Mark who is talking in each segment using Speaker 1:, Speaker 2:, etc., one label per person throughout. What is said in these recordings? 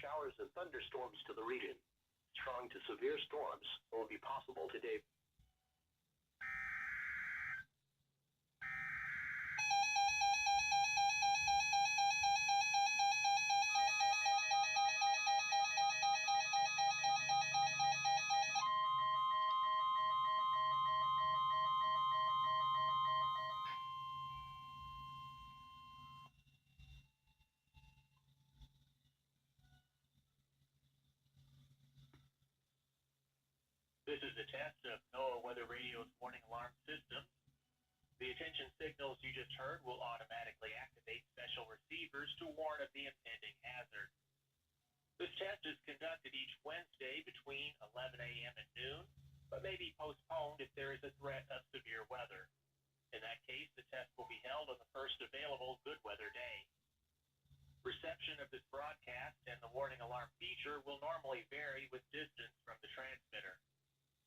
Speaker 1: showers and thunderstorms to the region. Strong to severe storms will be possible today.
Speaker 2: This is a test of NOAA Weather Radio's warning alarm system. The attention signals you just heard will automatically activate special receivers to warn of the impending hazard. This test is conducted each Wednesday between 11 a.m. and noon, but may be postponed if there is a threat of severe weather. In that case, the test will be held on the first available good weather day. Reception of this broadcast and the warning alarm feature will normally vary with distance from the transmitter.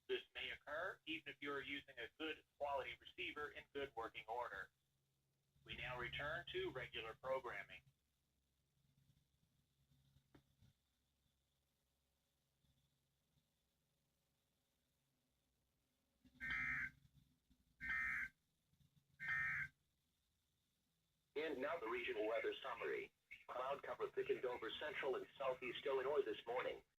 Speaker 2: This may occur even if you are using a good quality receiver in good working order. We now return to regular programming.
Speaker 1: And now the regional weather summary. Cloud cover thickened over central and southeast Illinois this morning.